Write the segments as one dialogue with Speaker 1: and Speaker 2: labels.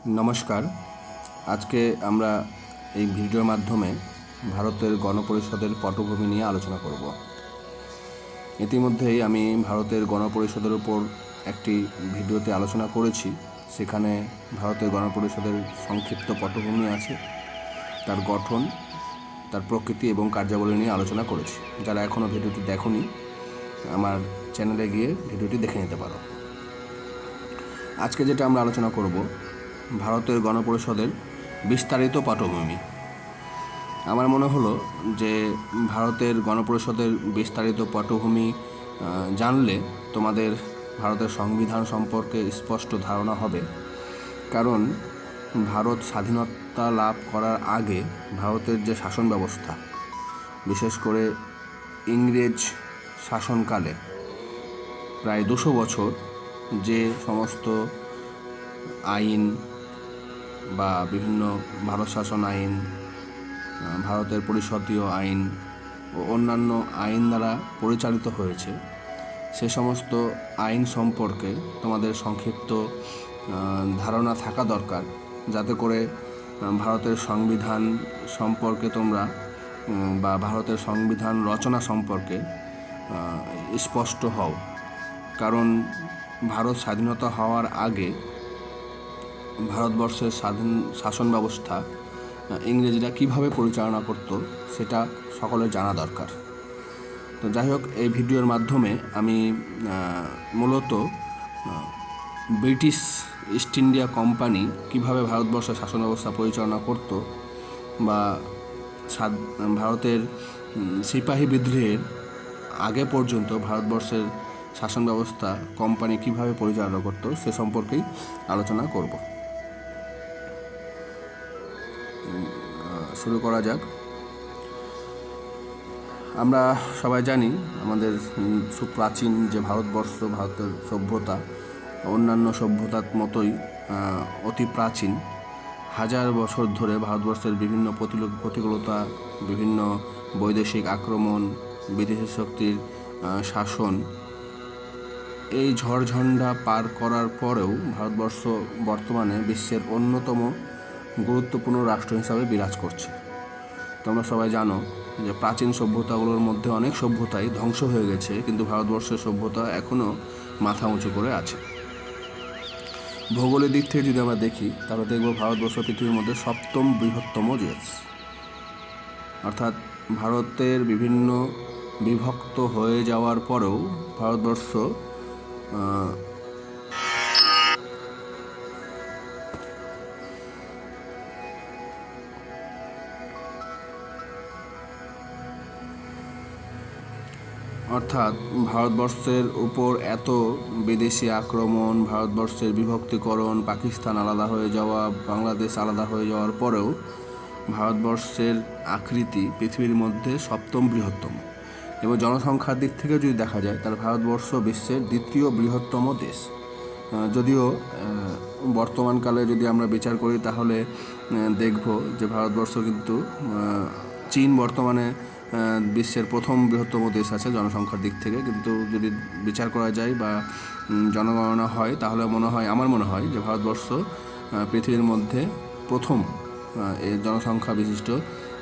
Speaker 1: নমস্কার। আজকে আমরা এই ভিডিওর মাধ্যমে ভারতের গণপরিষদের পটভূমি নিয়ে আলোচনা করব। ইতিমধ্যেই আমি ভারতের গণপরিষদের উপর একটি ভিডিওতে আলোচনা করেছি। সেখানে ভারতের গণপরিষদের সংক্ষিপ্ত পটভূমি আছে, তার গঠন, তার প্রকৃতি এবং কার্যাবলী নিয়ে আলোচনা করেছি। যারা এখনও ভিডিওটি দেখোনি, আমার চ্যানেলে গিয়ে ভিডিওটি দেখে নিতে পারো। আজকে যেটা আমরা আলোচনা করব, ভারতের গণপরিষদের বিস্তারিত পটভূমি। আমার মনে হলো যে ভারতের গণপরিষদের বিস্তারিত পটভূমি জানলে তোমাদের ভারতের সংবিধান সম্পর্কে স্পষ্ট ধারণা হবে। কারণ ভারত স্বাধীনতা লাভ করার আগে ভারতের যে শাসন ব্যবস্থা, বিশেষ করে ইংরেজ শাসনকালে প্রায় 200 বছর যে সমস্ত আইন বা বিভিন্ন ভারত শাসন আইন, ভারতের পরিষদীয় আইন ও অন্যান্য আইন দ্বারা পরিচালিত হয়েছে, সে সমস্ত আইন সম্পর্কে তোমাদের সংক্ষিপ্ত ধারণা থাকা দরকার, যাতে করে ভারতের সংবিধান সম্পর্কে তোমরা বা ভারতের সংবিধান রচনা সম্পর্কে স্পষ্ট হও। কারণ ভারত স্বাধীনতা হওয়ার আগে ভারতবর্ষের শাসন ব্যবস্থা ইংরেজরা কীভাবে পরিচালনা করত সেটা সকলের জানা দরকার। তো যাই হোক, এই ভিডিওর মাধ্যমে আমি মূলত ব্রিটিশ ইস্ট ইন্ডিয়া কোম্পানি কীভাবে ভারতবর্ষের শাসন ব্যবস্থা পরিচালনা করত, বা ভারতের সিপাহী বিদ্রোহের আগে পর্যন্ত ভারতবর্ষের শাসন ব্যবস্থা কোম্পানি কীভাবে পরিচালনা করত সে সম্পর্কেই আলোচনা করব। শুরু করা যাক। আমরা সবাই জানি আমাদের সুপ্রাচীন যে ভারতবর্ষ, ভারতের সভ্যতা অন্যান্য সভ্যতার মতোই অতি প্রাচীন। হাজার বছর ধরে ভারতবর্ষের বিভিন্ন প্রতিকূলতা, বিভিন্ন বৈদেশিক আক্রমণ, বিদেশি শক্তির শাসন, এই ঝড়ঝঞ্ঝা পার করার পরেও ভারতবর্ষ বর্তমানে বিশ্বের অন্যতম গুরুত্বপূর্ণ রাষ্ট্র হিসাবে বিরাজ করছে। তোমরা সবাই জানো যে প্রাচীন সভ্যতাগুলোর মধ্যে অনেক সভ্যতাই ধ্বংস হয়ে গেছে, কিন্তু ভারতবর্ষের সভ্যতা এখনও মাথা উঁচু করে আছে। ভৌগোলিক দিক থেকে যদি আমরা দেখি, তাহলে দেখব ভারতবর্ষ পৃথিবীর মধ্যে 7ম বৃহত্তম দেশ। অর্থাৎ ভারতের বিভিন্ন বিভক্ত হয়ে যাওয়ার পরেও ভারতবর্ষ ভারতবর্ষের উপর এত বিদেশি আক্রমণ, ভারতবর্ষের বিভক্তিকরণ, পাকিস্তান আলাদা হয়ে যাওয়া, বাংলাদেশ আলাদা হয়ে যাওয়ার পরেও ভারতবর্ষের আকৃতি পৃথিবীর মধ্যে 7ম বৃহত্তম। এবং জনসংখ্যার দিক থেকে যদি দেখা যায়, তাহলে ভারতবর্ষ বিশ্বের 2য় বৃহত্তম দেশ। যদিও বর্তমানকালে যদি আমরা বিচার করি, তাহলে দেখব যে ভারতবর্ষ কিন্তু চীন বর্তমানে বিশ্বের 1ম বৃহত্তম দেশ আছে জনসংখ্যার দিক থেকে। কিন্তু যদি বিচার করা যায় বা জনগণনা হয়, তাহলে আমার মনে হয় যে ভারতবর্ষ পৃথিবীর মধ্যে প্রথম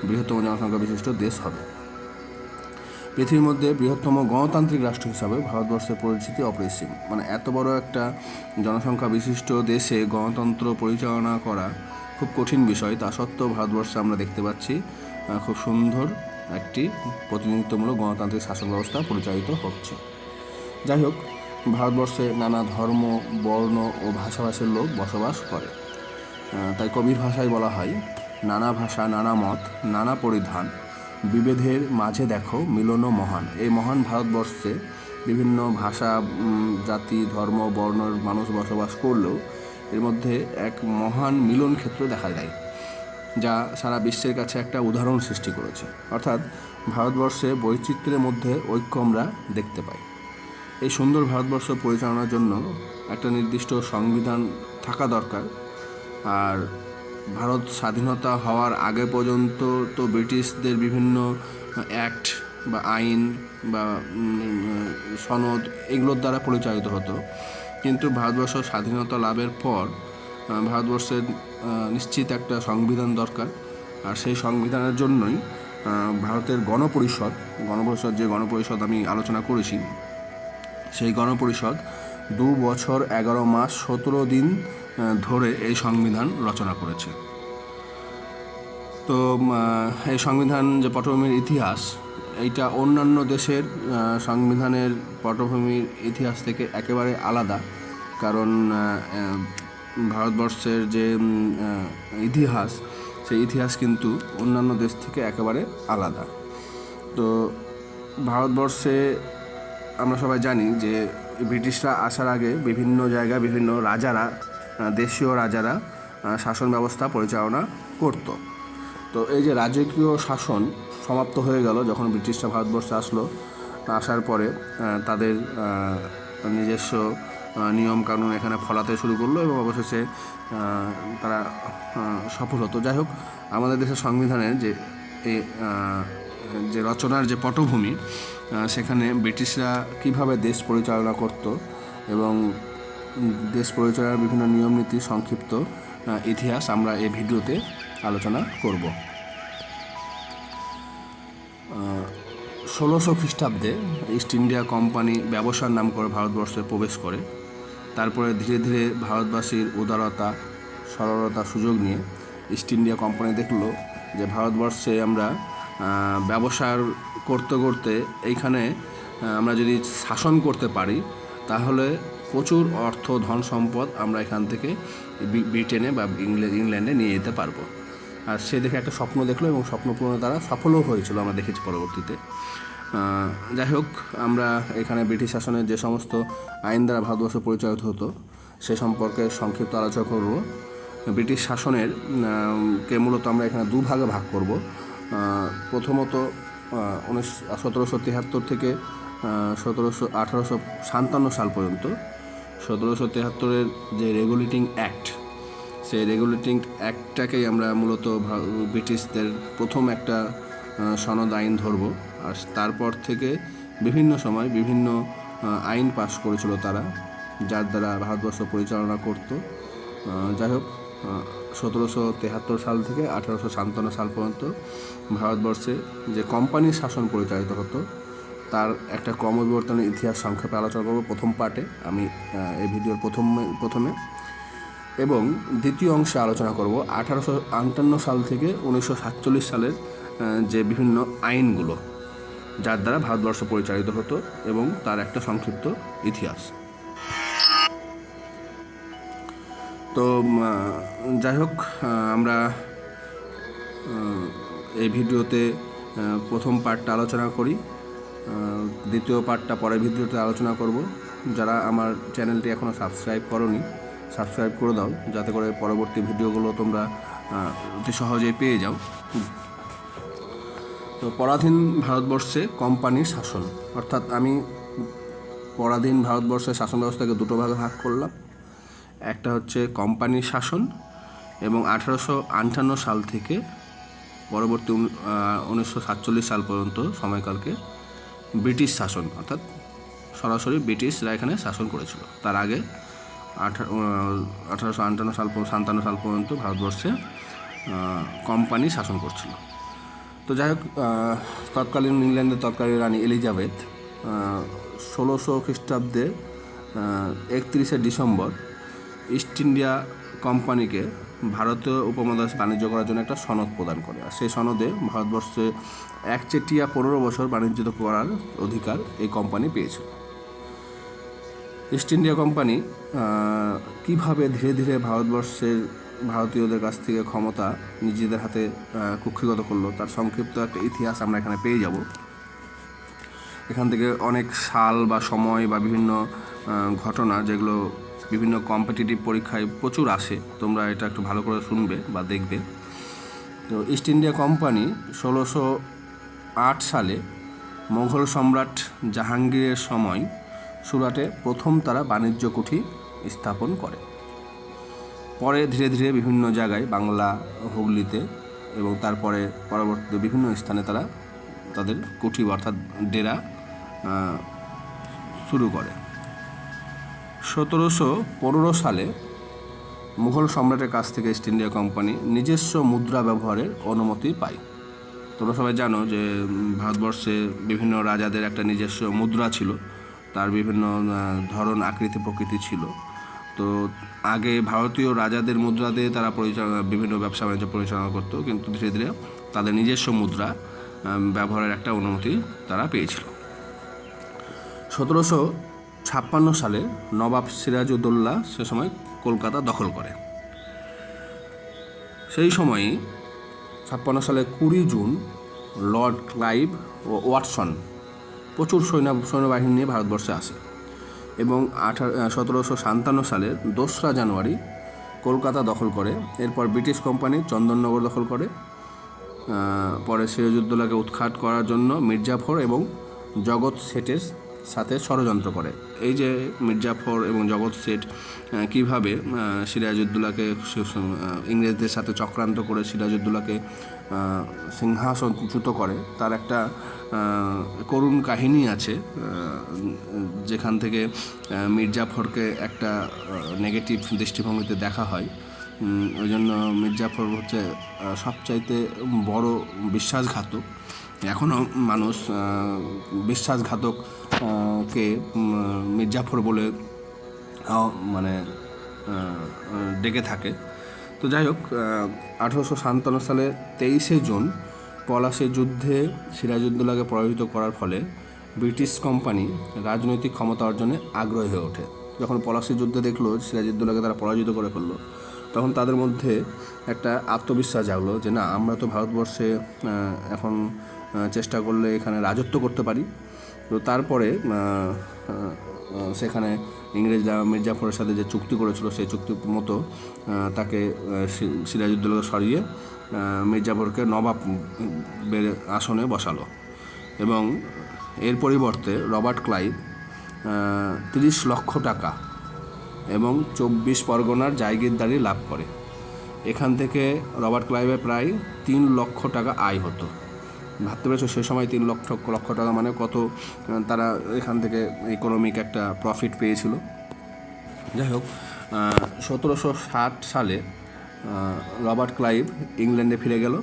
Speaker 1: বৃহত্তম জনসংখ্যা বিশিষ্ট দেশ হবে। পৃথিবীর মধ্যে বৃহত্তম গণতান্ত্রিক রাষ্ট্র হিসাবে ভারতবর্ষের পরিচিতি অপরিসীম। মানে এত বড় একটা জনসংখ্যা বিশিষ্ট দেশে গণতন্ত্র পরিচালনা করা খুব কঠিন বিষয়। তা সত্ত্বেও ভারতবর্ষে আমরা দেখতে পাচ্ছি খুব সুন্দর একটি প্রতিনিধিত্বমূলক গণতান্ত্রিক শাসন ব্যবস্থা পরিচালিত হচ্ছে। যাই হোক, ভারতবর্ষে নানা ধর্ম, বর্ণ ও ভাষাভাষীর লোক বসবাস করে। তাই কবির ভাষায় বলা হয়, নানা ভাষা, নানা মত, নানা পরিধান, বিভেদের মাঝে দেখো মিলন মহান। এই মহান ভারতবর্ষে বিভিন্ন ভাষা, জাতি, ধর্ম, বর্ণের মানুষ বসবাস করলেও এর মধ্যে এক মহান মিলন ক্ষেত্র দেখা যায়, যা সারা বিশ্বের কাছে একটা উদাহরণ সৃষ্টি করেছে। অর্থাৎ ভারতবর্ষে বৈচিত্র্যের মধ্যে ঐক্য আমরা দেখতে পাই। এই সুন্দর ভারতবর্ষ পরিচালনার জন্য একটা নির্দিষ্ট সংবিধান থাকা দরকার। আর ভারত স্বাধীনতা হওয়ার আগে পর্যন্ত তো ব্রিটিশদের বিভিন্ন অ্যাক্ট বা আইন বা সনদ এগুলোর দ্বারা পরিচালিত হতো। কিন্তু ভারতবর্ষ স্বাধীনতা লাভের পর ভারতবর্ষের নিশ্চিত একটা সংবিধান দরকার। আর সেই সংবিধানের জন্যই ভারতের গণপরিষদ যে গণপরিষদ আমি আলোচনা করেছি, সেই গণপরিষদ 2 বছর 11 মাস 17 দিন ধরে এই সংবিধান রচনা করেছে। তো এই সংবিধান যে পটভূমির ইতিহাস, এইটা অন্যান্য দেশের সংবিধানের পটভূমির ইতিহাস থেকে একেবারে আলাদা। কারণ ভারতবর্ষের যে ইতিহাস, সেই ইতিহাস কিন্তু অন্যান্য দেশ থেকে একেবারে আলাদা। তো ভারতবর্ষে আমরা সবাই জানি যে ব্রিটিশরা আসার আগে বিভিন্ন জায়গায় বিভিন্ন রাজারা, দেশীয় রাজারা শাসন ব্যবস্থা পরিচালনা করত। তো এই যে রাজকীয় শাসন সমাপ্ত হয়ে গেল যখন ব্রিটিশরা ভারতবর্ষে আসার পরে তাদের নিজস্ব নিয়ম কানুন এখানে ফলাতে শুরু করলো এবং অবশেষে তারা সফল হতো। যাই হোক, আমাদের দেশের সংবিধানের যে রচনার যে পটভূমি, সেখানে ব্রিটিশরা কীভাবে দেশ পরিচালনা করত এবং দেশ পরিচালনার বিভিন্ন নিয়ম নীতি সংক্ষিপ্ত ইতিহাস আমরা এই ভিডিওতে আলোচনা করব। 1600 খ্রিস্টাব্দে ইস্ট ইন্ডিয়া কোম্পানি ব্যবসার নাম করে ভারতবর্ষে প্রবেশ করে। তারপরে ধীরে ধীরে ভারতবাসীর উদারতা সরলতা সুযোগ নিয়ে ইস্ট ইন্ডিয়া কোম্পানি দেখলো যে ভারতবর্ষে আমরা ব্যবসা করতে করতে এইখানে আমরা যদি শাসন করতে পারি তাহলে প্রচুর অর্থ ধন সম্পদ আমরা এখান থেকে ব্রিটেনে বা ইংল্যান্ডে নিয়ে যেতে পারবো। আর সে দেখে একটা স্বপ্ন দেখলো এবং স্বপ্ন পূরণে তারা সফলও হয়েছিল, আমরা দেখেছি পরবর্তীতে। যাই হোক, আমরা এখানে ব্রিটিশ শাসনের যে সমস্ত আইন দ্বারা ভারতবর্ষ পরিচালিত হতো সে সম্পর্কে সংক্ষিপ্ত আলোচনা করব। ব্রিটিশ শাসনের কে মূলত আমরা এখানে দুভাগে ভাগ করব। প্রথমত 1773 থেকে 1857 সাল পর্যন্ত 1773-এর যে রেগুলেটিং অ্যাক্ট, সেই রেগুলেটিং অ্যাক্টটাকেই আমরা মূলত ব্রিটিশদের প্রথম একটা সনদ আইন ধরব। আর তারপর থেকে বিভিন্ন সময় বিভিন্ন আইন পাশ করেছিল তারা, যার দ্বারা ভারতবর্ষ পরিচালনা করত। যাই হোক, 1773 সাল থেকে 1857 সাল পর্যন্ত ভারতবর্ষে যে কোম্পানির শাসন পরিচালিত হতো তার একটা ক্রমবিবর্তনের ইতিহাস সংক্ষেপে আলোচনা করব প্রথম পার্টে, আমি এই ভিডিওর প্রথমে। এবং দ্বিতীয় অংশে আলোচনা করব 1858 সাল থেকে 1947 সালের যে বিভিন্ন আইনগুলো যার দ্বারা ভারতবর্ষ পরিচালিত হতো এবং তার একটা সংক্ষিপ্ত ইতিহাস। তো যাই হোক, আমরা এই ভিডিওতে প্রথম পার্টটা আলোচনা করি, দ্বিতীয় পার্টটা পরের ভিডিওতে আলোচনা করব। যারা আমার চ্যানেলটি এখনও সাবস্ক্রাইব করোনি, সাবস্ক্রাইব করে দাও যাতে করে পরবর্তী ভিডিওগুলো তোমরা অতি সহজেই পেয়ে যাও। তো পরাধীন ভারতবর্ষে কোম্পানির শাসন, অর্থাৎ আমি পরাধীন ভারতবর্ষের শাসন ব্যবস্থাকে দুটো ভাগে ভাগ করলাম। একটা হচ্ছে কোম্পানির শাসন এবং 1858 সাল থেকে পরবর্তী 1947 সাল পর্যন্ত সময়কালকে ব্রিটিশ শাসন, অর্থাৎ সরাসরি ব্রিটিশরা এখানে শাসন করেছিল। তার আগে 1857 সাল পর্যন্ত ভারতবর্ষে কোম্পানি শাসন করছিল। তো যাই হোক, তৎকালীন ইংল্যান্ডের তৎকালীন রানী এলিজাবেথ 1600 খ্রিস্টাব্দে 31শে ডিসেম্বর ইস্ট ইন্ডিয়া কোম্পানিকে ভারতীয় উপমহাদেশে বাণিজ্য করার জন্য একটা সনদ প্রদান করে। আর সেই সনদে ভারতবর্ষে একচেটিয়া 15 বছর বাণিজ্য করার অধিকার এই কোম্পানি পেয়েছিল। ইস্ট ইন্ডিয়া কোম্পানি কীভাবে ধীরে ধীরে ভারতীয়দের কাছ থেকে ক্ষমতা নিজেদের হাতে কুক্ষিগত করলো তার সংক্ষিপ্ত একটা ইতিহাস আমরা এখানে পেয়ে যাব। এখান থেকে অনেক সাল বা সময় বা বিভিন্ন ঘটনা যেগুলো বিভিন্ন কম্পিটিটিভ পরীক্ষায় প্রচুর আসে, তোমরা এটা একটু ভালো করে শুনবে বা দেখবে। তো ইস্ট ইন্ডিয়া কোম্পানি 1608 সালে মোগল সম্রাট জাহাঙ্গীরের সময় সুরাটে প্রথম তারা বাণিজ্য কুঠি স্থাপন করে। পরে ধীরে ধীরে বিভিন্ন জায়গায় বাংলা, হুগলিতে এবং তারপরে পরবর্তীতে বিভিন্ন স্থানে তারা তাদের কুঠি অর্থাৎ ডেরা শুরু করে। 1715 সালে মুঘল সম্রাটের কাছ থেকে ইস্ট ইন্ডিয়া কোম্পানি নিজস্ব মুদ্রা ব্যবহারের অনুমতি পায়। তোমরা সবাই জানো যে ভারতবর্ষে বিভিন্ন রাজাদের একটা নিজস্ব মুদ্রা ছিল, তার বিভিন্ন ধরন, আকৃতি, প্রকৃতি ছিল। তো আগে ভারতীয় রাজাদের মুদ্রা দিয়ে তারা বিভিন্ন ব্যবসা বাণিজ্য পরিচালনা করতো, কিন্তু ধীরে ধীরে তাদের নিজস্ব মুদ্রা ব্যবহারের একটা অনুমতি তারা পেয়েছিল। 1756 সালে নবাব সিরাজউদ্দৌলা সে সময় কলকাতা দখল করে। সেই সময়ই 56 সালে 20 জুন লর্ড ক্লাইভ ও ওয়াটসন প্রচুর সৈন্যবাহিনী নিয়ে ভারতবর্ষে আসে এবং 1757 সালের 2রা জানুয়ারি কলকাতা দখল করে। এরপর ব্রিটিশ কোম্পানি চন্দননগর দখল করে। পরে সিরাজউদ্দৌলাকে উৎখাত করার জন্য মির্জাফর এবং জগৎ শেঠের সাথে ষড়যন্ত্র করে। এই যে মির্জাফর এবং জগৎ শেঠ কীভাবে সিরাজউদ্দৌলাকে ইংরেজদের সাথে চক্রান্ত করে সিরাজউদ্দৌলাকে সিংহাসনচ্যুত করে, তার একটা করুণ কাহিনী আছে, যেখান থেকে মির্জাফরকে একটা নেগেটিভ দৃষ্টিভঙ্গিতে দেখা হয়। ওই জন্য মির্জাফর হচ্ছে সবচাইতে বড় বিশ্বাসঘাতক। এখনও মানুষ বিশ্বাসঘাতককে মির্জাফর বলে মানে ডেকে থাকে। তো যাই হোক, 1857 সালে 23শে জুন পলাশীর যুদ্ধে সিরাজউদ্দৌলাকে পরাজিত করার ফলে ব্রিটিশ কোম্পানি রাজনৈতিক ক্ষমতা অর্জনে আগ্রহী হয়ে ওঠে। যখন পলাশীর যুদ্ধে দেখলো সিরাজউদ্দৌলাকে তারা পরাজিত করে ফেললো, তখন তাদের মধ্যে একটা আত্মবিশ্বাস জাগলো যে না, আমরা তো ভারতবর্ষে এখন চেষ্টা করলে এখানে রাজত্ব করতে পারি। তো তারপরে সেখানে ইংরেজরা মির্জাফরের সাথে যে চুক্তি করেছিল, সেই চুক্তি মতো তাকে সিরাজউদ্দৌলাকে সরিয়ে মির্জাফরকে নবাবের আসনে বসালো এবং এর পরিবর্তে রবার্ট ক্লাইভ 30 লক্ষ টাকা এবং 24 পরগনার জায়গিরদারি লাভ করে। এখান থেকে রবার্ট ক্লাইভের প্রায় 3 লক্ষ টাকা আয় হতো। ভাবতে পেরেছো সে সময় 3 লক্ষ টাকা মানে কত তারা এখান থেকে ইকোনমিক একটা প্রফিট পেয়েছিল। যাই হোক, 1760 সালে রবার্ট ক্লাইভ ইংল্যান্ডে ফিরে গেল।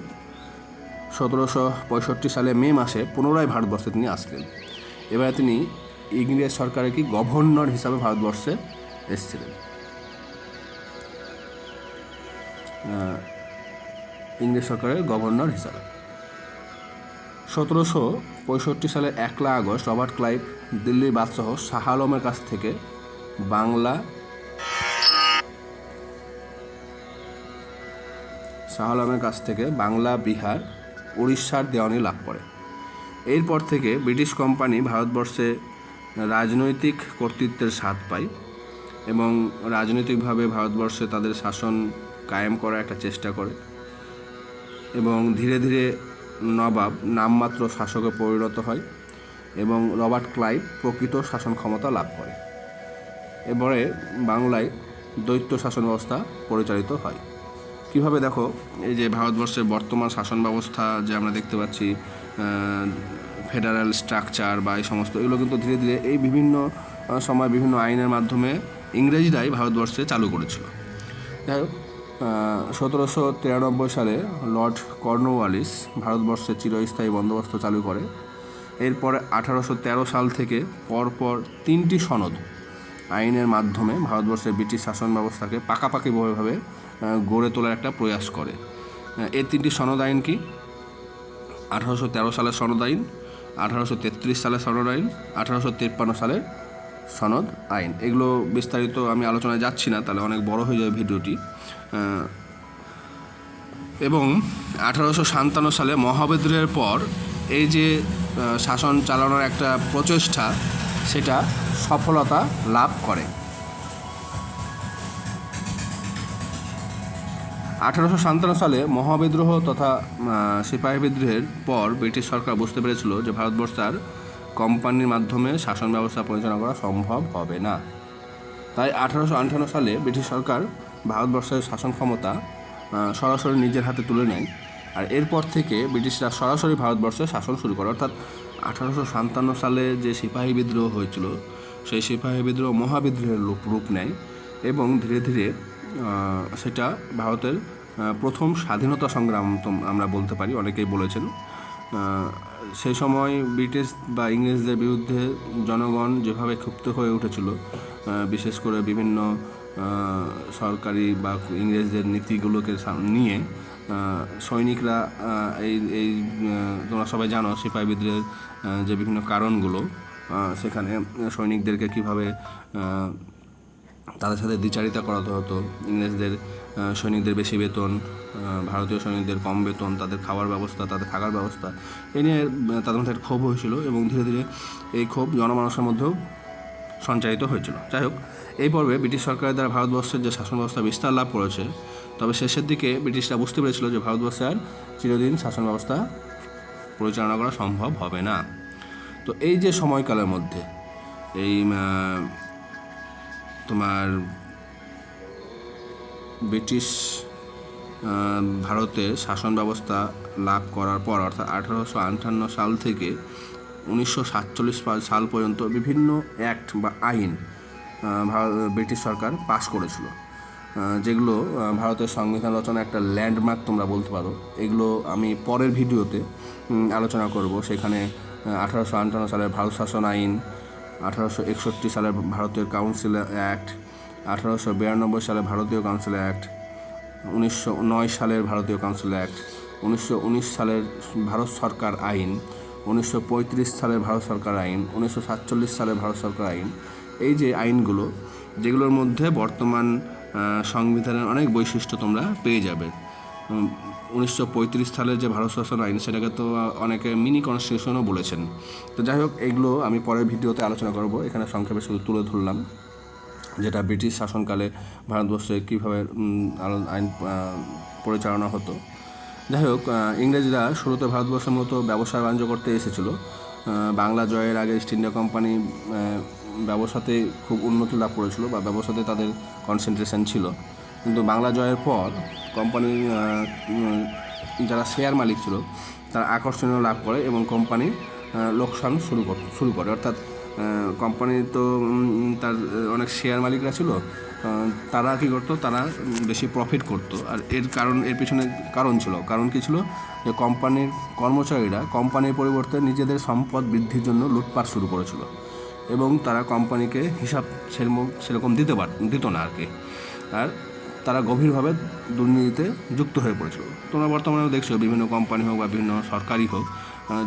Speaker 1: 1765 সালে মে মাসে পুনরায় ভারতবর্ষে তিনি আসলেন। এবারে তিনি ইংরেজ সরকারের গভর্নর হিসাবে ভারতবর্ষে এসেছিলেন। ইংরেজ সরকারের গভর্নর হিসাবে 1765 সালে 1 আগস্ট রবার্ট ক্লাইভ দিল্লির বাদশাহ শাহ আলমের কাছ থেকে বাংলা, বিহার, উড়িষ্যার দেওয়ানি লাভ করে। এরপর থেকে ব্রিটিশ কোম্পানি ভারতবর্ষে রাজনৈতিক কর্তৃত্বের স্বাদ পায় এবং রাজনৈতিকভাবে ভারতবর্ষে তাদের শাসন কায়েম করার একটা চেষ্টা করে এবং ধীরে ধীরে নবাব নামমাত্র শাসকে পরিণত হয় এবং রবার্ট ক্লাইভ প্রকৃত শাসন ক্ষমতা লাভ করে। এবারে বাংলায় দ্বৈত শাসন ব্যবস্থা পরিচালিত হয়। কীভাবে দেখো, এই যে ভারতবর্ষের বর্তমান শাসন ব্যবস্থা যে আমরা দেখতে পাচ্ছি, ফেডারেল স্ট্রাকচার বা এই সমস্ত, এগুলো কিন্তু ধীরে ধীরে এই বিভিন্ন সময় বিভিন্ন আইনের মাধ্যমে ইংরেজরাই ভারতবর্ষে চালু করেছিল। যাই হোক, 1793 সালে লর্ড কর্নওয়ালিস ভারতবর্ষে চিরস্থায়ী বন্দোবস্ত চালু করে। এরপরে 1813 সাল থেকে পরপর 3টি সনদ আইনের মাধ্যমে ভারতবর্ষের ব্রিটিশ শাসন ব্যবস্থাকে পাকাপাকিভাবে গড়ে তোলার একটা প্রয়াস করে। এই 3টি সনদ আইন কি? 1813 সালের সনদ আইন, 1833 সালের সনদ আইন, 1853 সালের সনদ আইন। এগুলো বিস্তারিত আমি আলোচনায় যাচ্ছি না, তাহলে অনেক বড় হয়ে যাবে ভিডিওটি। এবং 1857 সালে মহাবিদ্রোহের পর এই যে শাসন চালানোর একটা প্রচেষ্টা, সেটা সফলতা লাভ করে। 1857 সালে মহাবিদ্রোহ তথা সিপাহী বিদ্রোহের পর ব্রিটিশ সরকার বুঝতে পেরেছিল যে ভারতবর্ষের কোম্পানির মাধ্যমে শাসন ব্যবস্থা পরিচালনা করা সম্ভব হবে না। তাই 1858 সালে ব্রিটিশ সরকার ভারতবর্ষের শাসন ক্ষমতা সরাসরি নিজের হাতে তুলে নেয়। আর এরপর থেকে ব্রিটিশরা সরাসরি ভারতবর্ষে শাসন শুরু করে। অর্থাৎ 1857 সালে যে সিপাহী বিদ্রোহ হয়েছিল, সেই সিপাহী বিদ্রোহ মহাবিদ্রোহের রূপ নেয় এবং ধীরে ধীরে সেটা ভারতের প্রথম স্বাধীনতা সংগ্রাম আমরা বলতে পারি, অনেকেই বলেছেন। সেই সময় ব্রিটিশ বা ইংরেজদের বিরুদ্ধে জনগণ যেভাবে ক্ষুব্ধ হয়ে উঠেছিল, বিশেষ করে বিভিন্ন সরকারি বা ইংরেজদের নীতিগুলোকে নিয়ে সৈনিকরা এই এই তোমরা সবাই জানো সিপাহী বিদ্রোহের যে বিভিন্ন কারণগুলো, সেখানে সৈনিকদেরকে কীভাবে তাদের সাথে দ্বিচারিতা করাতে হতো। ইংরেজদের সৈনিকদের বেশি বেতন, ভারতীয় সৈনিকদের কম বেতন, তাদের খাওয়ার ব্যবস্থা, তাদের থাকার ব্যবস্থা, এ নিয়ে তাদের মধ্যে একটা ক্ষোভ হয়েছিল এবং ধীরে ধীরে এই ক্ষোভ জনমানসের মধ্যেও সঞ্চারিত হয়েছিল। যাই হোক, এই পর্বে ব্রিটিশ সরকারের দ্বারা ভারতবর্ষের যে শাসন ব্যবস্থা বিস্তার লাভ করেছে, তবে শেষের দিকে ব্রিটিশরা বুঝতে পেরেছিল যে ভারতবর্ষে আর চিরদিন শাসন ব্যবস্থা পরিচালনা করা সম্ভব হবে না। তো এই যে সময়কালের মধ্যে এই তোমার ব্রিটিশ ভারতে শাসন ব্যবস্থা লাভ করার পর, অর্থাৎ 1858 সাল থেকে 1947 সাল পর্যন্ত বিভিন্ন অ্যাক্ট বা আইন ব্রিটিশ সরকার পাশ করেছিল, যেগুলো ভারতের সংবিধান রচনা একটা ল্যান্ডমার্ক তোমরা বলতে পারো। এগুলো আমি পরের ভিডিওতে আলোচনা করব। সেখানে 1858 সালের ভারত শাসন আইন, 1861 সালের ভারতীয় কাউন্সিল অ্যাক্ট, 1892 সালের ভারতীয় কাউন্সিল অ্যাক্ট, 1909 সালের ভারতীয় কাউন্সিল অ্যাক্ট, 1919 সালের ভারত সরকার আইন, 1935 সালের ভারত সরকার আইন, 1947 সালের ভারত সরকার আইন, এই যে আইনগুলো, যেগুলোর মধ্যে বর্তমান সংবিধানের অনেক বৈশিষ্ট্য তোমরা পেয়ে যাবে। 1935 সালের যে ভারত শাসন আইন, সেটাকে তো অনেকে মিনি কনস্টিটিউশনও বলেছেন। তো যাই হোক, এগুলো আমি পরের ভিডিওতে আলোচনা করব। এখানে সংক্ষেপে শুধু তুলে ধরলাম যেটা ব্রিটিশ শাসনকালে ভারতবর্ষে কীভাবে আইন পরিচালনা হতো। যাই হোক, ইংরেজরা শুরুতে ভারতবর্ষের মতো ব্যবসা বাণিজ্য করতে এসেছিলো। বাংলা জয়ের আগে ইস্ট ইন্ডিয়া কোম্পানি ব্যবসাতে খুব উন্নতি লাভ করেছিল বা ব্যবসাতে তাদের কনসেন্ট্রেশন ছিল। কিন্তু বাংলা জয়ের পর কোম্পানি যারা শেয়ার মালিক ছিল তারা আকর্ষণীয় লাভ করে এবং কোম্পানি লোকসান শুরু করে। অর্থাৎ কোম্পানি তো তার অনেক শেয়ার মালিকরা ছিল, তারা কী করতো, তারা বেশি প্রফিট করতো। আর এর পিছনে কারণ কী ছিল, যে কোম্পানির কর্মচারীরা কোম্পানির পরিবর্তে নিজেদের সম্পদ বৃদ্ধির জন্য লুটপাট শুরু করেছিল এবং তারা কোম্পানিকে হিসাব সেরকম দিত না আর কি। আর তারা গভীরভাবে দুর্নীতিতে যুক্ত হয়ে পড়েছিল। তোমরা বর্তমানেও দেখছো বিভিন্ন কোম্পানি হোক বা বিভিন্ন সরকারি হোক,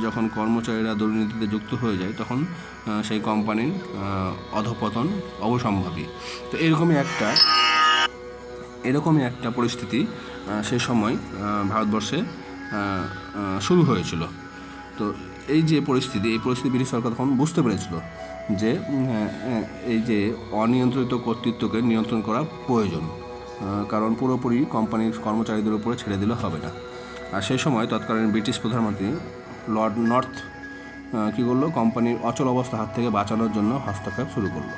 Speaker 1: যখন কর্মচারীরা দুর্নীতিতে যুক্ত হয়ে যায় তখন সেই কোম্পানির অধঃপতন অবশ্যম্ভাবী। তো এরকমই একটা পরিস্থিতি সেই সময় ভারতবর্ষে শুরু হয়েছিল। তো এই পরিস্থিতি ব্রিটিশ সরকার তখন বুঝতে পেরেছিল যে এই যে অনিয়ন্ত্রিত কর্তৃত্বকে নিয়ন্ত্রণ করা প্রয়োজন, কারণ পুরোপুরি কোম্পানির কর্মচারীদের উপরে ছেড়ে দিলে হবে না। আর সেই সময় তৎকালীন ব্রিটিশ প্রধানমন্ত্রী লর্ড নর্থ কী করলো, কোম্পানির অচল অবস্থা হাত থেকে বাঁচানোর জন্য হস্তক্ষেপ শুরু করলো।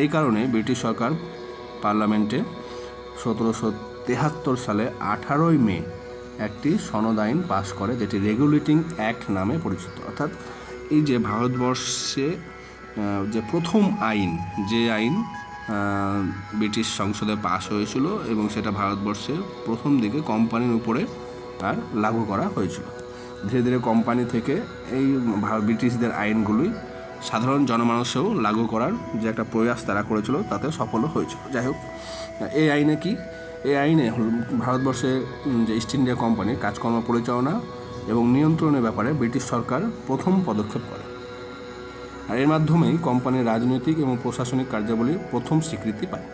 Speaker 1: এই কারণে ব্রিটিশ সরকার পার্লামেন্টে 1773 সালে 18 মে একটি সনদ আইন পাশ করে, যেটি রেগুলেটিং অ্যাক্ট নামে পরিচিত। অর্থাৎ এই যে ভারতবর্ষে যে প্রথম আইন, যে আইন ব্রিটিশ সংসদে পাশ হয়েছিল এবং সেটা ভারতবর্ষে প্রথম দিকে কোম্পানির উপরে তার লাগু করা হয়েছিল। ধীরে ধীরে কোম্পানি থেকে এই ব্রিটিশদের আইনগুলোই সাধারণ জনমানুষেও লাগু করার যে একটা প্রয়াস তারা করেছিল তাতে সফলও হয়েছিল। যাই হোক, এই আইনে ভারতবর্ষে যে ইস্ট ইন্ডিয়া কোম্পানির কাজকর্ম পরিচালনা এবং নিয়ন্ত্রণের ব্যাপারে ব্রিটিশ সরকার প্রথম পদক্ষেপ করে। আর এর মাধ্যমেই কোম্পানির রাজনৈতিক এবং প্রশাসনিক কার্যাবলীর প্রথম স্বীকৃতি পায়।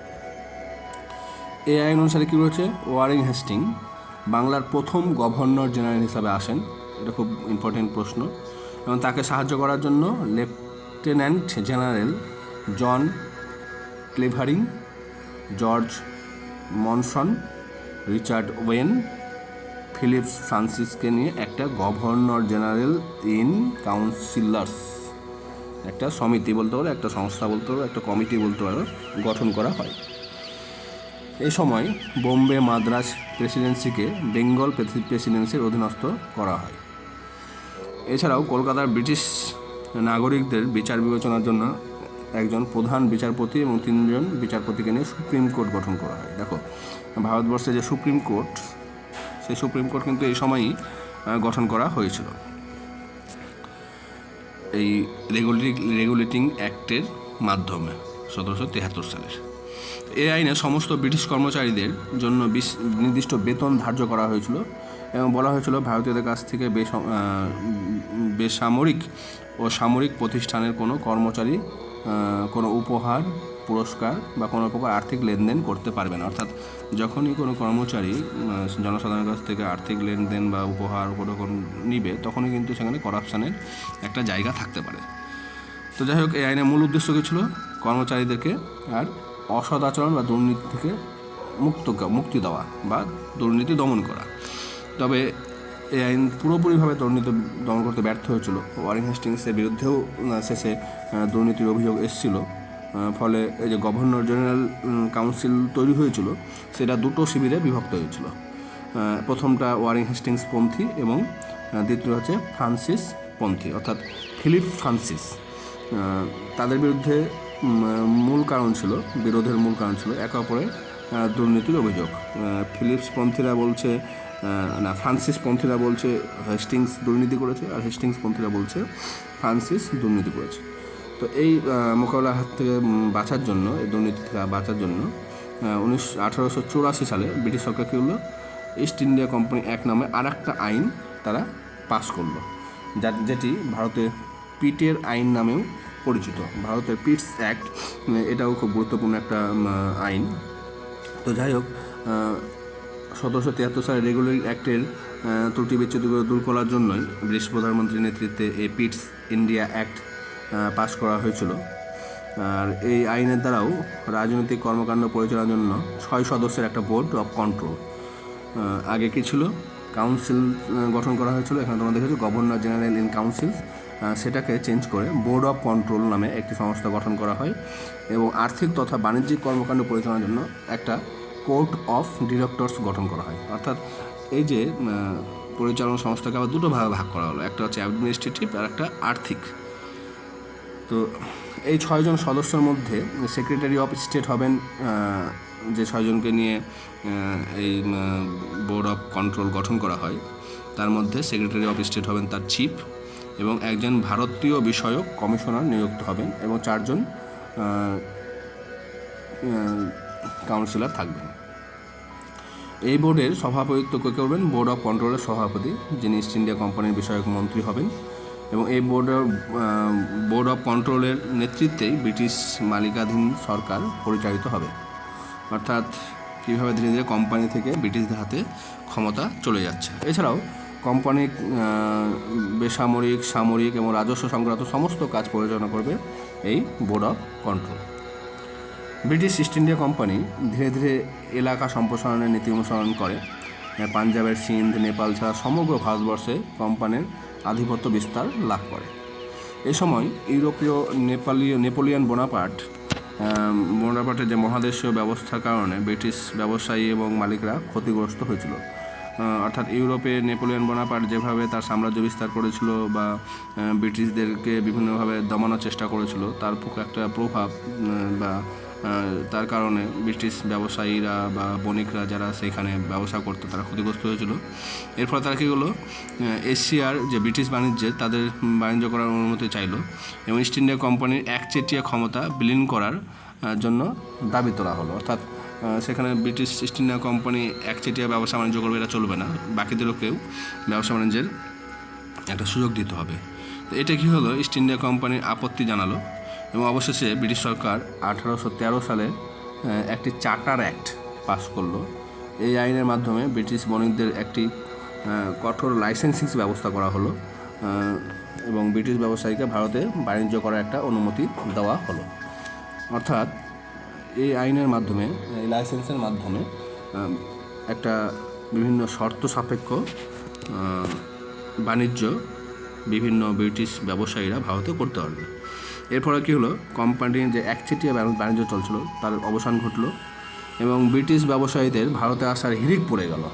Speaker 1: এই আইন অনুসারে কী রয়েছে, ওয়ারেন হেস্টিং বাংলার প্রথম গভর্নর জেনারেল হিসাবে আসেন। এটা খুব ইম্পর্টেন্ট প্রশ্ন। এবং তাকে সাহায্য করার জন্য lieutenant general John Clavering, George Monson, Richard ওয়েন, ফিলিপ ফ্রান্সিসকে নিয়ে একটা গভর্নর জেনারেল ইন কাউন্সিলার্স, একটা সমিতি বলতে পারো, একটা সংস্থা বলতে পারো, একটা কমিটি বলতে পারো, গঠন করা হয়। এই সময় বোম্বে মাদ্রাজ প্রেসিডেন্সিকে বেঙ্গল প্রেসিডেন্সির অধীনস্থ করা হয়। এছাড়াও কলকাতার ব্রিটিশ নাগরিকদের বিচার বিবেচনার জন্য একজন প্রধান বিচারপতি এবং 3 জন বিচারপতিকে নিয়ে সুপ্রিম কোর্ট গঠন করা হয়। দেখো, ভারতবর্ষে যে সুপ্রিম কোর্ট, সেই সুপ্রিম কোর্ট কিন্তু এই সময়ই গঠন করা হয়েছিল এই রেগুলেটিং অ্যাক্টের মাধ্যমে 1773 সালের। এই আইনে সমস্ত ব্রিটিশ কর্মচারীদের জন্য নির্দিষ্ট বেতন ধার্য করা হয়েছিল এবং বলা হয়েছিল ভারতীয়দের কাছ থেকে বেসামরিক ও সামরিক প্রতিষ্ঠানের কোনো কর্মচারী কোনো উপহার, পুরস্কার বা কোনো প্রকার আর্থিক লেনদেন করতে পারবে না। অর্থাৎ যখনই কোনো কর্মচারী জনসাধারণের কাছ থেকে আর্থিক লেনদেন বা উপহার কোনো নিবে, তখনই কিন্তু সেখানে করাপশানের একটা জায়গা থাকতে পারে। তো যাই হোক, এই আইনের মূল উদ্দেশ্য কী ছিল? কর্মচারীদেরকে আর অসৎ আচরণ বা দুর্নীতি থেকে মুক্তি দেওয়া বা দুর্নীতি দমন করা। তবে এই আইন পুরোপুরিভাবে দুর্নীতি দমন করতে ব্যর্থ হয়েছিল। ওয়ারেন হেস্টিংসের বিরুদ্ধেও শেষে দুর্নীতির অভিযোগ এসেছিল। ফলে এই যে গভর্নর জেনারেল কাউন্সিল তৈরি হয়েছিল, সেটা দুটো শিবিরে বিভক্ত হয়েছিল। প্রথমটা ওয়ারেন হেস্টিংস পন্থী এবং দ্বিতীয় হচ্ছে ফ্রান্সিস পন্থী, অর্থাৎ ফিলিপ ফ্রান্সিস। তাদের বিরুদ্ধে বিরোধের মূল কারণ ছিল একে অপরের দুর্নীতির অভিযোগ। ফ্রান্সিস পন্থীরা বলছে হেস্টিংস দুর্নীতি করেছে, আর হেস্টিংস পন্থীরা বলছে ফ্রান্সিস দুর্নীতি করেছে। তো এই মোকাবিলার হাত থেকে বাঁচার জন্য, এই দুর্নীতি থেকে বাঁচার জন্য 1884 সালে ব্রিটিশ সরকার কী হলো, ইস্ট ইন্ডিয়া কোম্পানি অ্যাক্ট নামে আর একটা আইন তারা পাস করলো, যেটি ভারতের পিটের আইন নামেও পরিচিত। ভারতের পিটস অ্যাক্ট, এটাও খুব গুরুত্বপূর্ণ একটা আইন। তো যাই হোক, 1773 সালে রেগুলেটিং অ্যাক্টের ত্রুটি বিচ্যুতিগুলো দূর করার জন্যই ব্রিটিশ প্রধানমন্ত্রীর নেতৃত্বে এই পিটস ইন্ডিয়া অ্যাক্ট পাস করা হয়েছিল। আর এই আইনের দ্বারাও রাজনৈতিক কর্মকাণ্ড পরিচালনার জন্য 6 সদস্যের একটা বোর্ড অফ কন্ট্রোল, আগে কি ছিল কাউন্সিল গঠন করা হয়েছিল, এখানে তোমরা দেখেছো গভর্নর জেনারেল ইন কাউন্সিল, সেটাকে চেঞ্জ করে বোর্ড অফ কন্ট্রোল নামে একটি সংস্থা গঠন করা হয়। এবং আর্থিক তথা বাণিজ্যিক কর্মকাণ্ড পরিচালনার জন্য একটা কোর্ট অফ ডিরেক্টরস গঠন করা হয়। অর্থাৎ এই যে পরিচালনা সংস্থাকে আবার দুটো ভাগে ভাগ করা হলো, একটা হচ্ছে অ্যাডমিনিস্ট্রেটিভ আর একটা আর্থিক। তো এই 6 জন সদস্যের মধ্যে সেক্রেটারি অফ স্টেট হবেন, যে 6 জনকে নিয়ে এই বোর্ড অফ কন্ট্রোল গঠন করা হয়, তার মধ্যে সেক্রেটারি অফ স্টেট হবেন তার চিফ, এবং একজন ভারতীয় বিষয়ক কমিশনার নিযুক্ত হবেন এবং 4 জন কাউন্সিলর থাকবেন। এই বোর্ডের সভাপতিত্ব করবেন বোর্ড অফ কন্ট্রোলের সভাপতি, যিনি ইস্ট ইন্ডিয়া কোম্পানির বিষয়ক মন্ত্রী হবেন। এবং এই বোর্ড অফ কন্ট্রোলের নেতৃত্বেই ব্রিটিশ মালিকাধীন সরকার পরিচালিত হবে। অর্থাৎ কীভাবে ধীরে ধীরে কোম্পানি থেকে ব্রিটিশদের হাতে ক্ষমতা চলে যাচ্ছে। এছাড়াও কোম্পানি বেসামরিক, সামরিক এবং রাজস্ব সংক্রান্ত সমস্ত কাজ পরিচালনা করবে এই board of control. British east India company ধীরে ধীরে এলাকা সম্প্রসারণের নীতি অনুসরণ করে। পাঞ্জাবের সিন্ধ, নেপাল ছাড়া সমগ্র ভারতবর্ষে কোম্পানির আধিপত্য বিস্তার লাভ করে। এ সময় ইউরোপীয় নেপোলিয়ন বোনাপার্টের যে মহাদেশীয় ব্যবস্থার কারণে ব্রিটিশ ব্যবসায়ী এবং মালিকরা ক্ষতিগ্রস্ত হয়েছিল। অর্থাৎ ইউরোপে নেপোলিয়ন বোনাপার্ট যেভাবে তার সাম্রাজ্য বিস্তার করেছিল বা ব্রিটিশদেরকে বিভিন্নভাবে দমানোর চেষ্টা করেছিল, তার একটা প্রভাব বা তার কারণে ব্রিটিশ ব্যবসায়ীরা বা বণিকরা যারা সেখানে ব্যবসা করতো তারা ক্ষতিগ্রস্ত হয়েছিল। এরপর তারা কী হলো, এশিয়ার যে ব্রিটিশ তাদের বাণিজ্য করার অনুমতি চাইল এবং ইস্ট ইন্ডিয়া কোম্পানির একচেটিয়া ক্ষমতা বিলীন করার জন্য দাবি তোলা হলো। অর্থাৎ সেখানে ব্রিটিশ ইস্ট ইন্ডিয়া কোম্পানি একচেটিয়া ব্যবসা বাণিজ্য করবে, এটা চলবে না, বাকিদেরকেও ব্যবসা বাণিজ্যের একটা সুযোগ দিতে হবে। তো এটা কী হলো, ইস্ট ইন্ডিয়া কোম্পানি আপত্তি জানালো এবং অবশেষে ব্রিটিশ সরকার 1813 সালে একটি চার্টার অ্যাক্ট পাস করলো। এই আইনের মাধ্যমে ব্রিটিশ বণিকদের একটি কঠোর লাইসেন্সিং ব্যবস্থা করা হলো এবং ব্রিটিশ ব্যবসায়ীকে ভারতে বাণিজ্য করার একটা অনুমতি দেওয়া হলো। অর্থাৎ এই আইনের মাধ্যমে, এই লাইসেন্সের মাধ্যমে একটা বিভিন্ন শর্ত সাপেক্ষ বাণিজ্য বিভিন্ন ব্রিটিশ ব্যবসায়ীরা ভারতে করতে পারবে। এরপরে কী হলো, কোম্পানির যে একচেটিয়া বাণিজ্য চলছিল তার অবসান ঘটলো এবং ব্রিটিশ ব্যবসায়ীদের ভারতে আসার হিড়িক পড়ে গেল।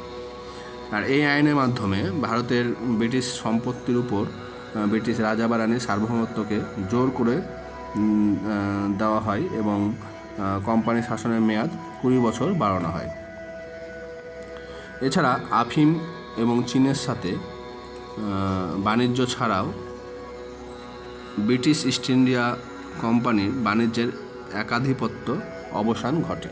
Speaker 1: আর এই আইনের মাধ্যমে ভারতের ব্রিটিশ সম্পত্তির উপর ব্রিটিশ রাজা বা রানীর সার্বভৌমত্বকে জোর করে দেওয়া হয় এবং কোম্পানি শাসনের মেয়াদ 20 বছর বাড়ানো হয়। এছাড়া আফিম এবং চীনের সাথে বাণিজ্য ছাড়াও ব্রিটিশ ইস্ট ইন্ডিয়া কোম্পানির বাণিজ্যের একাধিপত্য অবসান ঘটে।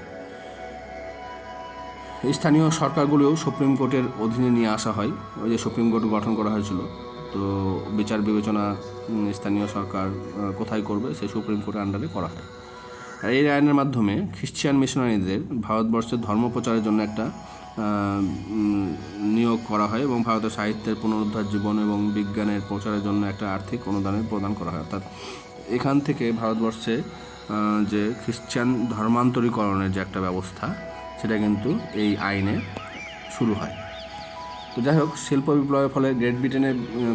Speaker 1: স্থানীয় সরকারগুলোও সুপ্রিম কোর্টের অধীনে নিয়ে আসা হয়। ওই যে সুপ্রিম কোর্ট গঠন করা হয়েছিল, তো বিচার বিবেচনা স্থানীয় সরকার কোথায় করবে সেই সুপ্রিম কোর্টের আন্ডারে করা হয়। আর এই আইনের মাধ্যমে খ্রিশ্চান মিশনারিদের ভারতবর্ষের ধর্ম প্রচারের জন্য একটা নিয়োগ করা হয় এবং ভারতের সাহিত্যের পুনরুদ্ধার, জীবন এবং বিজ্ঞানের প্রচারের জন্য একটা আর্থিক অনুদানের প্রদান করা হয়। অর্থাৎ এখান থেকে ভারতবর্ষে যে খ্রিশ্চান ধর্মান্তরীকরণের যে একটা ব্যবস্থা, সেটা কিন্তু এই আইনে শুরু হয়। তো যাই হোক, শিল্প বিপ্লবের ফলে গ্রেট ব্রিটেনে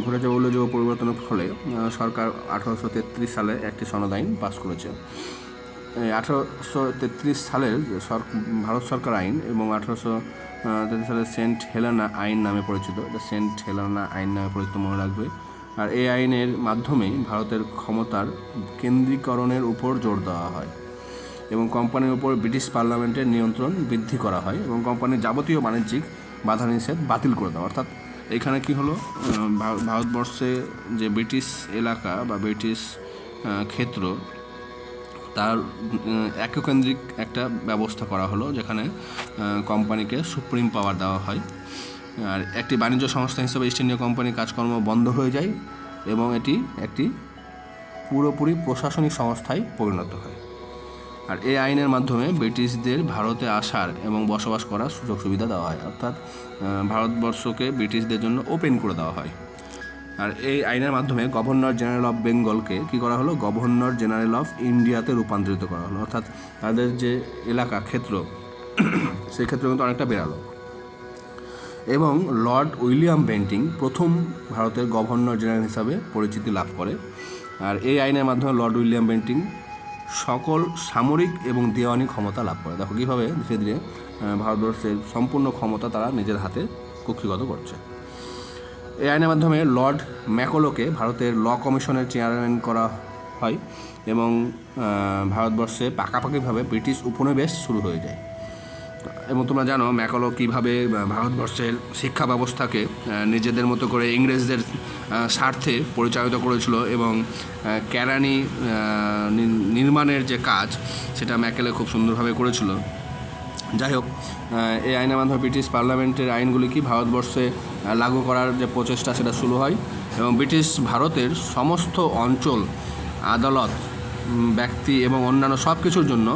Speaker 1: ঘটেছে উল্লেখযোগ্য পরিবর্তনের ফলে সরকার 1833 সালে একটি সনদ আইন পাস করেছে। 1833 সালের ভারত সরকার আইন এবং 1833 সালের সেন্ট হেলেনা আইন নামে পরিচিত, সেন্ট হেলেনা আইন নামে পরিচিত মনে রাখবে। আর এই আইনের মাধ্যমেই ভারতের ক্ষমতার কেন্দ্রীকরণের উপর জোর দেওয়া হয় এবং কোম্পানির উপর ব্রিটিশ পার্লামেন্টের নিয়ন্ত্রণ বৃদ্ধি করা হয় এবং কোম্পানির যাবতীয় বাণিজ্যিক বাধা নিষেধ বাতিল করে দেওয়া। অর্থাৎ এখানে কি হলো, ভারতবর্ষে যে ব্রিটিশ এলাকা বা ব্রিটিশ ক্ষেত্র, তার এককেন্দ্রিক একটা ব্যবস্থা করা হলো, যেখানে কোম্পানিকে সুপ্রিম পাওয়ার দেওয়া হয়। আর একটি বাণিজ্য সংস্থা হিসেবে ইস্ট ইন্ডিয়া কোম্পানির কাজকর্ম বন্ধ হয়ে যায় এবং এটি একটি পুরোপুরি প্রশাসনিক সংস্থায় পরিণত হয়। আর এই আইনের মাধ্যমে ব্রিটিশদের ভারতে আসার এবং বসবাস করার সুযোগ সুবিধা দেওয়া হয়, অর্থাৎ ভারতবর্ষকে ব্রিটিশদের জন্য ওপেন করে দেওয়া হয়। আর এই আইনের মাধ্যমে গভর্নর জেনারেল অফ বেঙ্গলকে কী করা হলো, গভর্নর জেনারেল অফ ইন্ডিয়াতে রূপান্তরিত করা হলো। অর্থাৎ তাদের যে এলাকা ক্ষেত্র, সেই ক্ষেত্রে কিন্তু অনেকটা বেরালো। এবং লর্ড উইলিয়াম বেন্টিং প্রথম ভারতের গভর্নর জেনারেল হিসাবে পরিচিতি লাভ করে। আর এই আইনের মাধ্যমে লর্ড উইলিয়াম বেন্টিং সকল সামরিক এবং দেওয়ানি ক্ষমতা লাভ করে। দেখো কীভাবে ধীরে ধীরে ভারতবর্ষের সম্পূর্ণ ক্ষমতা তারা নিজের হাতে কক্ষিগত করছে। এই আইনের মাধ্যমে লর্ড ম্যাকলোকে ভারতের ল কমিশনের চেয়ারম্যান করা হয় এবং ভারতবর্ষে পাকাপাকিভাবে ব্রিটিশ উপনিবেশ শুরু হয়ে যায়। এবং তোমরা জানো ম্যাকলো কীভাবে ভারতবর্ষের শিক্ষা ব্যবস্থাকে নিজেদের মতো করে ইংরেজদের স্বার্থে পরিচালিত করেছিল এবং কেরানি নির্মাণের যে কাজ, সেটা ম্যাকলে খুব সুন্দরভাবে করেছিল। যাই হোক, এই আইনের মাধ্যমে ব্রিটিশ পার্লামেন্টের আইনগুলি কি ভারতবর্ষে লাগু করার যে প্রচেষ্টা, সেটা শুরু হয় এবং ব্রিটিশ ভারতের সমস্ত অঞ্চল, আদালত, ব্যক্তি এবং অন্যান্য সব কিছুর জন্য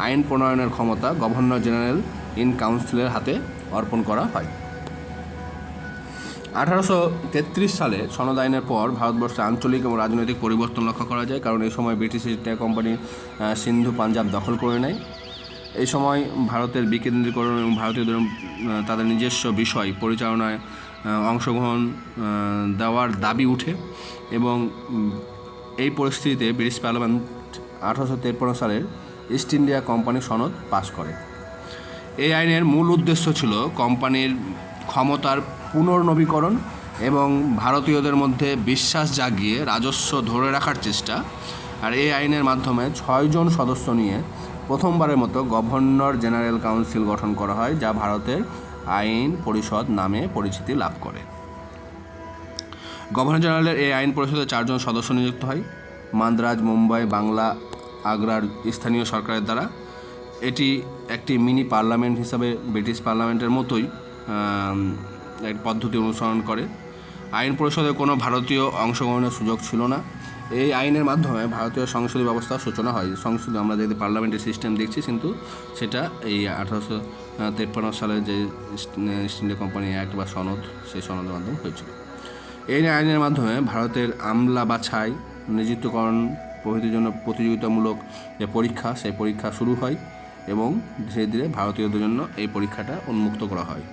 Speaker 1: আইন প্রণয়নের ক্ষমতা গভর্নর জেনারেল ইন কাউন্সিলের হাতে অর্পণ করা হয়। 1833 সালে সনদ আইনের পর ভারতবর্ষে আঞ্চলিক এবং রাজনৈতিক পরিবর্তন লক্ষ্য করা যায়, কারণ এই সময় ব্রিটিশ ইস্ট ইন্ডিয়া কোম্পানি সিন্ধু পাঞ্জাব দখল করে নেয়। এই সময় ভারতের বিকেন্দ্রীকরণ এবং ভারতীয়দের তাদের নিজস্ব বিষয় পরিচালনায় অংশগ্রহণ দেওয়ার দাবি উঠে এবং এই পরিস্থিতিতে ব্রিটিশ পার্লামেন্ট 1853 সালের ইস্ট ইন্ডিয়া কোম্পানি সনদ পাস করে। এই আইনের মূল উদ্দেশ্য ছিল কোম্পানির ক্ষমতার পুনর্নবীকরণ এবং ভারতীয়দের মধ্যে বিশ্বাস জাগিয়ে রাজস্ব ধরে রাখার চেষ্টা। আর এই আইনের মাধ্যমে 6 জন সদস্য নিয়ে প্রথমবারের মতো গভর্নর জেনারেল কাউন্সিল গঠন করা হয়, যা ভারতের আইন পরিষদ নামে পরিচিতি লাভ করে। গভর্নর জেনারেলের এই আইন পরিষদে 4 জন সদস্য নিযুক্ত হয় মান্দ্রাজ, মুম্বাই, বাংলা, আগ্রার স্থানীয় সরকারের দ্বারা। এটি একটি মিনি পার্লামেন্ট হিসাবে ব্রিটিশ পার্লামেন্টের মতোই এক পদ্ধতি অনুসরণ করে। আইন পরিষদে কোনো ভারতীয় অংশগ্রহণের সুযোগ ছিল না। এই আইনের মাধ্যমে ভারতীয় সংসদীয় ব্যবস্থার সূচনা হয়। সংসদে আমরা যদি পার্লামেন্টের সিস্টেম দেখছি, কিন্তু সেটা এই 1853 সালের যে ইস্ট ইন্ডিয়া কোম্পানি অ্যাক্ট বা সনদ, সেই সনদের মাধ্যমে হয়েছিল। এই আইনের মাধ্যমে ভারতের আমলা বাছাই, নিযুক্তকরণ প্রভৃতির জন্য প্রতিযোগিতামূলক যে পরীক্ষা, সেই পরীক্ষা শুরু হয় এবং ধীরে ধীরে ভারতীয়দের জন্য এই পরীক্ষাটা উন্মুক্ত করা হয়।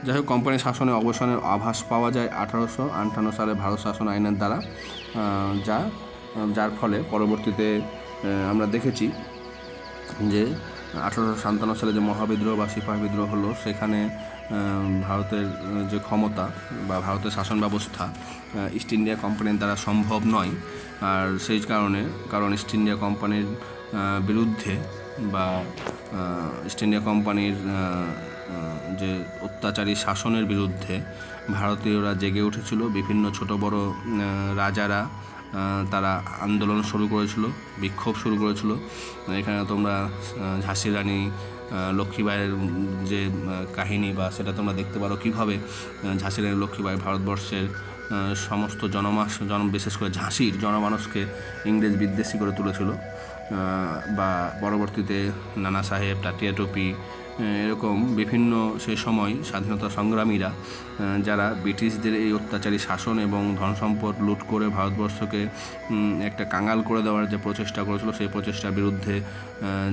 Speaker 1: যাই হোক, কোম্পানি শাসনে অবসানের আভাস পাওয়া যায় 1858 সালে ভারত শাসন আইনের দ্বারা, যার ফলে পরবর্তীতে আমরা দেখেছি যে 1857 সালে যে মহাবিদ্রোহ বা সিপাহী বিদ্রোহ হলো, সেখানে ভারতের যে ক্ষমতা বা ভারতের শাসন ব্যবস্থা ইস্ট ইন্ডিয়া কোম্পানির দ্বারা সম্ভব নয়। আর সেই কারণ ইস্ট ইন্ডিয়া কোম্পানির বিরুদ্ধে বা ইস্ট ইন্ডিয়া কোম্পানির যে অত্যাচারী শাসনের বিরুদ্ধে ভারতীয়রা জেগে উঠেছিল। বিভিন্ন ছোট বড় রাজারা তারা আন্দোলন শুরু করেছিল, বিক্ষোভ শুরু করেছিল। এখানে তোমরা ঝাঁসির রানী লক্ষ্মীবাইয়ের যে কাহিনী বা সেটা তোমরা দেখতে পারো, কীভাবে ঝাঁসির রানী লক্ষ্মীবাই ভারতবর্ষের সমস্ত বিশেষ করে ঝাঁসির জনমানসকে ইংরেজ বিদ্বেষী করে তুলেছিল। বা পরবর্তীতে নানা সাহেব, টাটিয়া টুপি, এরকম বিভিন্ন সে সময় স্বাধীনতা সংগ্রামীরা যারা ব্রিটিশদের এই অত্যাচারী শাসন এবং ধনসম্পদ লুট করে ভারতবর্ষকে একটা কাঙাল করে দেওয়ার যে প্রচেষ্টা করেছিল, সেই প্রচেষ্টার বিরুদ্ধে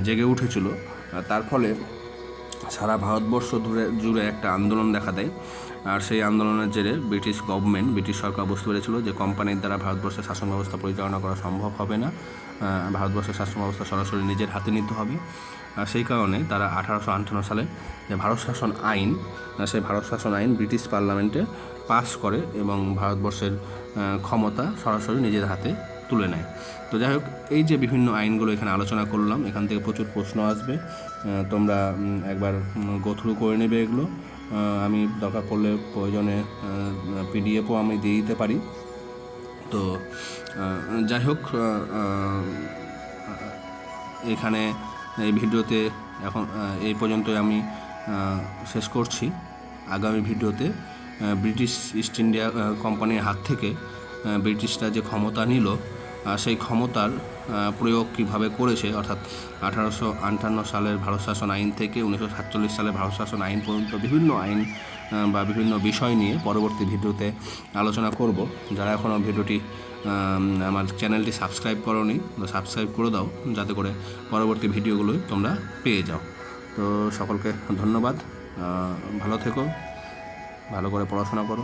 Speaker 1: জেগে উঠেছিল। তার ফলে সারা ভারতবর্ষ জুড়ে একটা আন্দোলন দেখা দেয়। আর সেই আন্দোলনের জেরে ব্রিটিশ সরকার বুঝতে পেরেছিল যে কোম্পানির দ্বারা ভারতবর্ষের শাসন ব্যবস্থা পরিচালনা করা সম্ভব হবে না, ভারতবর্ষের শাসন ব্যবস্থা সরাসরি নিজের হাতে নিতে হবে। সেই কারণে তারা 1858 সালে যে ভারত শাসন আইন, সেই ভারত শাসন আইন ব্রিটিশ পার্লামেন্টে পাস করে এবং ভারতবর্ষের ক্ষমতা সরাসরি নিজের হাতে তুলে নেয়। তো যাই হোক, এই যে বিভিন্ন আইনগুলো এখানে আলোচনা করলাম, এখান থেকে প্রচুর প্রশ্ন আসবে, তোমরা একবার গো থ্রু করে নেবে এগুলো। আমি দরকার পড়লে প্রয়োজনে পিডিএফও আমি দিয়ে দিতে পারি। তো যাই হোক, এখানে এই ভিডিওতে এখন এই পর্যন্তই আমি শেষ করছি। আগামী ভিডিওতে ব্রিটিশ ইস্ট ইন্ডিয়া কোম্পানির হাত থেকে ব্রিটিশরা যে ক্ষমতা নিল, সেই ক্ষমতার প্রয়োগ কীভাবে করেছে, অর্থাৎ 1858 সালের ভারত শাসন আইন থেকে 1947 সালের ভারত শাসন আইন পর্যন্ত বিভিন্ন আইন বা বিভিন্ন বিষয় নিয়ে পরবর্তী ভিডিওতে আলোচনা করব। যারা এখনও ভিডিওটি আমার চ্যানেলটি সাবস্ক্রাইব করোনি, সাবস্ক্রাইব করে দাও, যাতে করে পরবর্তী ভিডিওগুলোই তোমরা পেয়ে যাও। তো সকলকে ধন্যবাদ, ভালো থেকো, ভালো করে পড়াশোনা করো।